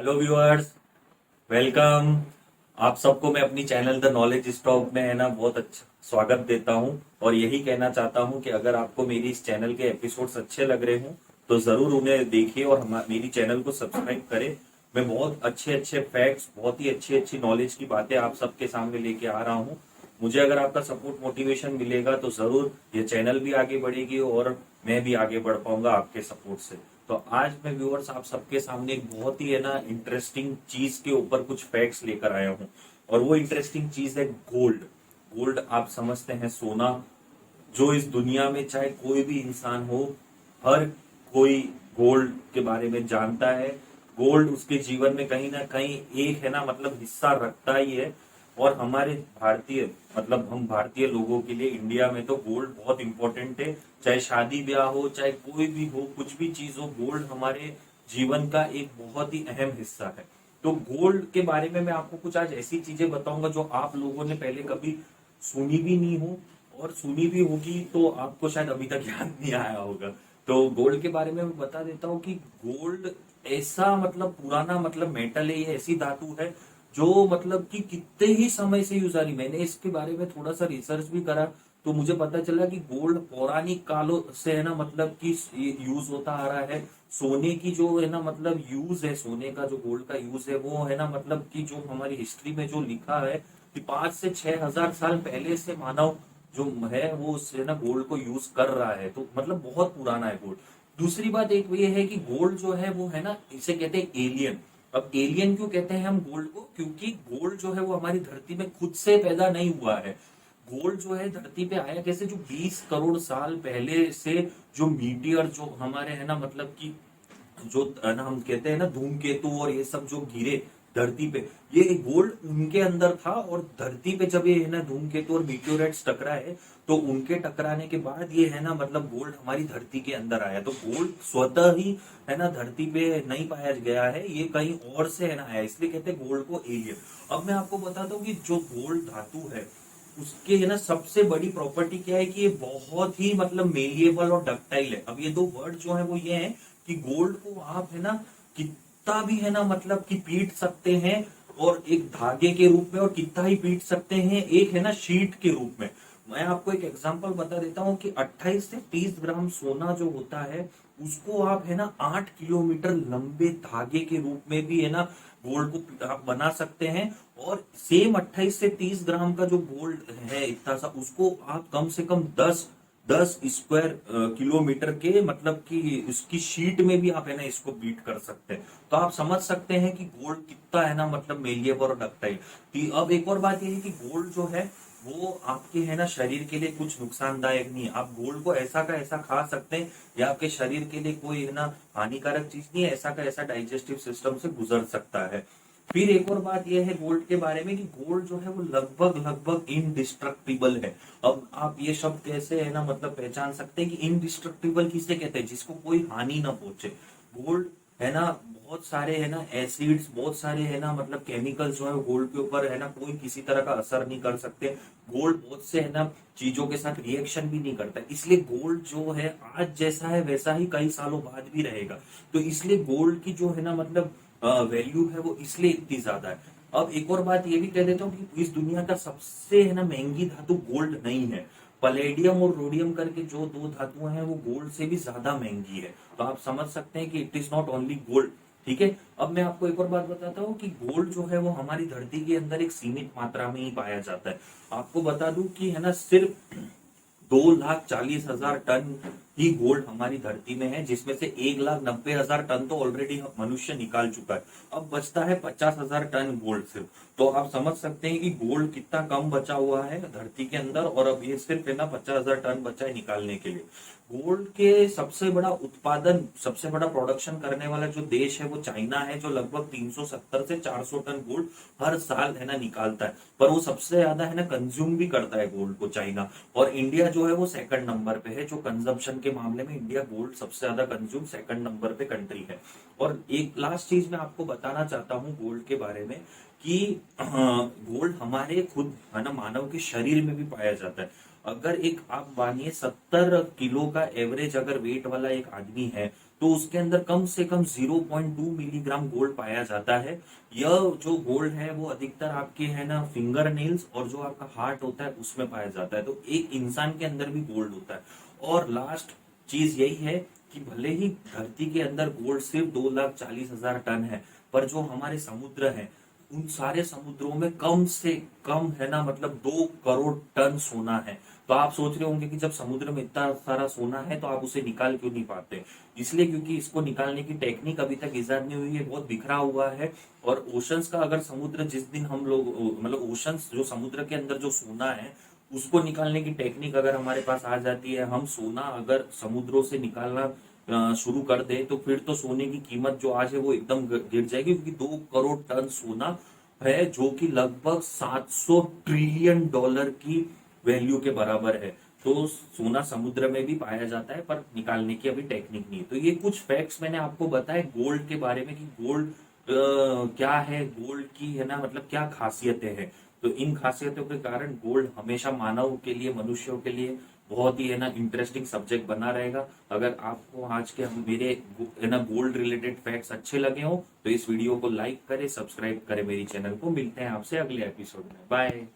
Hello viewers, welcome. आप सबको मैं अपनी चैनल द नॉलेज स्टॉक में है ना बहुत अच्छा स्वागत देता हूं। और यही कहना चाहता हूं कि अगर आपको मेरी इस चैनल के एपिसोड्स अच्छे लग रहे हों तो जरूर उन्हें देखिए और मेरी चैनल को सब्सक्राइब करें। मैं बहुत अच्छे अच्छे फैक्ट्स, बहुत ही अच्छी अच्छी नॉलेज की बातें आप सबके सामने लेके आ रहा हूँ। मुझे अगर आपका सपोर्ट मोटिवेशन मिलेगा तो जरूर ये चैनल भी आगे बढ़ेगी और मैं भी आगे बढ़ पाऊंगा आपके सपोर्ट से। तो आज मैं व्यूअर्स आप सबके सामने एक बहुत ही है ना इंटरेस्टिंग चीज के ऊपर कुछ फैक्ट्स लेकर आया हूँ। और वो इंटरेस्टिंग चीज है गोल्ड। गोल्ड आप समझते हैं, सोना, जो इस दुनिया में चाहे कोई भी इंसान हो, हर कोई गोल्ड के बारे में जानता है। गोल्ड उसके जीवन में कहीं ना कहीं एक है ना हिस्सा रखता ही है। और हमारे भारतीय हम भारतीय लोगों के लिए इंडिया में तो गोल्ड बहुत इंपॉर्टेंट है। चाहे शादी ब्याह हो, चाहे कोई भी हो, कुछ भी चीज हो, गोल्ड हमारे जीवन का एक बहुत ही अहम हिस्सा है। तो गोल्ड के बारे में मैं आपको कुछ आज ऐसी चीजें बताऊंगा जो आप लोगों ने पहले कभी सुनी भी नहीं हो, और सुनी भी होगी तो आपको शायद अभी तक याद नहीं आया होगा। तो गोल्ड के बारे में मैं बता देता हूँ कि गोल्ड ऐसा पुराना मेटल है, ये ऐसी धातु है जो कि कितने ही समय से यूज आ रही। मैंने इसके बारे में थोड़ा सा रिसर्च भी करा तो मुझे पता चला कि गोल्ड पौराणिक कालों से है ना कि यूज होता आ रहा है। सोने की जो है ना यूज है, सोने का जो गोल्ड का यूज है वो है ना कि जो हमारी हिस्ट्री में जो लिखा है कि 5 से 6 हजार साल पहले से मानव जो है वो उससे ना गोल्ड को यूज कर रहा है। तो बहुत पुराना है गोल्ड। दूसरी बात एक ये है कि गोल्ड जो है वो है ना, इसे कहते हैं एलियन। अब एलियन क्यों कहते हैं हम गोल्ड को? क्योंकि गोल्ड जो है वो हमारी धरती में खुद से पैदा नहीं हुआ है। गोल्ड जो है धरती पे आया कैसे, जो 20 करोड़ साल पहले से जो मीटियर जो हमारे है ना जो है ना हम कहते हैं ना धूमकेतु और ये सब जो गिरे धरती पे, ये गोल्ड उनके अंदर था। और धरती पे जब ये है ना धूमकेतु और मीटियोराइट्स टकराए तो उनके टकराने के बाद ये है ना गोल्ड हमारी धरती के अंदर आया। तो गोल्ड स्वतः ही है ना धरती पे नहीं पाया गया है, ये कहीं और से है ना आया, इसलिए कहते हैं गोल्ड को एलियन। अब मैं आपको बताता हूँ कि जो गोल्ड धातु है उसके है ना सबसे बड़ी प्रॉपर्टी क्या है कि ये बहुत ही मेलिएबल और डक्टाइल है। अब ये दो वर्ड जो है वो ये है कि गोल्ड को आप है ना कितना भी है ना कि पीट सकते हैं और एक धागे के रूप में, और कितना ही पीट सकते हैं एक है ना शीट के रूप में। मैं आपको एक एग्जांपल बता देता हूं कि 28 से 30 ग्राम सोना जो होता है उसको आप है ना 8 किलोमीटर लंबे धागे के रूप में भी है ना गोल्ड को आप बना सकते हैं। और सेम 28 से 30 ग्राम का जो गोल्ड है इतना सा, उसको आप कम से कम 10 स्क्वायर किलोमीटर के कि इसकी शीट में भी आप है ना इसको बीट कर सकते हैं। तो आप समझ सकते हैं कि गोल्ड कितना है ना मेलिएबल और डक्टाइल। अब एक और बात यह है कि गोल्ड जो है वो आपके है ना शरीर के लिए कुछ नुकसानदायक नहीं है। आप गोल्ड को ऐसा का ऐसा खा सकते हैं, या आपके शरीर के लिए कोई है ना हानिकारक चीज नहीं है, ऐसा का ऐसा डाइजेस्टिव सिस्टम से गुजर सकता है। फिर एक और बात यह है गोल्ड के बारे में कि गोल्ड जो है वो लगभग लगभग इनडिस्ट्रक्टिबल है। अब आप ये शब्द कैसे है ना पहचान सकते हैं कि इनडिस्ट्रक्टिबल किसे कहते हैं? जिसको कोई हानि ना पहुंचे। गोल्ड है ना बहुत सारे है ना एसिड्स, बहुत सारे है ना केमिकल्स जो है गोल्ड के ऊपर है ना कोई किसी तरह का असर नहीं कर सकते। गोल्ड बहुत से है ना चीजों के साथ रिएक्शन भी नहीं करता, इसलिए गोल्ड जो है आज जैसा है वैसा ही कई सालों बाद भी रहेगा। तो इसलिए गोल्ड की जो है ना वैल्यू है वो इसलिए इतनी ज्यादा है। अब एक और बात ये भी कह देता हूँ कि इस दुनिया का सबसे है ना महंगी धातु गोल्ड नहीं है। पलेडियम और रोडियम करके जो दो धातुएं हैं वो गोल्ड से भी ज्यादा महंगी है। तो आप समझ सकते हैं कि it is not only gold. ठीक है, अब मैं आपको एक और बात बताता हूँ कि गोल्ड जो है वो हमारी धरती के अंदर एक सीमित मात्रा में ही पाया जाता है। आपको बता दूं कि है ना सिर्फ 2,40,000 टन ही गोल्ड हमारी धरती में है, जिसमें से 1,90,000 टन तो ऑलरेडी मनुष्य निकाल चुका है। अब बचता है 50,000 टन गोल्ड सिर्फ। तो आप समझ सकते हैं कि गोल्ड कितना कम बचा हुआ है धरती के अंदर, और अब ये सिर्फ है ना 50,000 टन बचा है निकालने के लिए। गोल्ड के सबसे बड़ा उत्पादन, सबसे बड़ा प्रोडक्शन करने वाला जो देश है वो चाइना है, जो लगभग 370 से 400 टन गोल्ड हर साल है ना निकालता है। पर वो सबसे ज्यादा है ना कंज्यूम भी करता है गोल्ड को, चाइना। और इंडिया जो है वो सेकंड नंबर पे है, जो कंजम्पशन के मामले में इंडिया गोल्ड सबसे ज्यादा कंज्यूम सेकंड नंबर पे कंट्री है। और एक लास्ट चीज मैं आपको बताना चाहता हूँ गोल्ड के बारे में कि गोल्ड हमारे खुद है ना मानव के शरीर में भी पाया जाता है। अगर एक आप मानिए 70 किलो का एवरेज अगर वेट वाला एक आदमी है, तो उसके अंदर कम से कम 0.2 मिलीग्राम गोल्ड पाया जाता है। यह जो गोल्ड है वो अधिकतर आपके है ना फिंगर नेल्स और जो आपका हार्ट होता है उसमें पाया जाता है। तो एक इंसान के अंदर भी गोल्ड होता है। और लास्ट चीज यही है कि भले ही धरती के अंदर गोल्ड सिर्फ 2,40,000 टन है, पर जो हमारे समुद्र हैं उन सारे समुद्रों में कम से कम है ना मतलब 2 करोड़ टन सोना है। तो आप सोच रहे होंगे कि जब समुद्र में इतना सारा सोना है तो आप उसे निकाल क्यों नहीं पाते। इसलिए क्योंकि इसको निकालने की टेक्निक अभी तक इजाद नहीं हुई है, बहुत बिखरा हुआ है। और ओशंस का अगर समुद्र जिस दिन हम लोग मतलब ओशंस जो समुद्र के अंदर जो सोना है उसको निकालने की टेक्निक अगर हमारे पास आ जाती है, हम सोना अगर समुद्रों से निकालना शुरू कर दे, तो फिर तो सोने की कीमत जो आज है वो एकदम गिर जाएगी, क्योंकि 2 करोड़ टन सोना है जो कि लगभग 700 ट्रिलियन डॉलर की वैल्यू के बराबर है। तो सोना समुद्र में भी पाया जाता है, पर निकालने की अभी टेक्निक नहीं है। तो ये कुछ फैक्ट्स मैंने आपको बताए गोल्ड के बारे में कि गोल्ड क्या है, गोल्ड की है ना मतलब क्या खासियतें हैं। तो इन खासियतों के कारण गोल्ड हमेशा मानव के लिए, मनुष्यों के लिए बहुत ही है ना इंटरेस्टिंग सब्जेक्ट बना रहेगा। अगर आपको आज के हम मेरे है ना गोल्ड रिलेटेड फैक्ट्स अच्छे लगे हो तो इस वीडियो को लाइक करें, सब्सक्राइब करें मेरी चैनल को। मिलते हैं आपसे अगले एपिसोड में। बाय।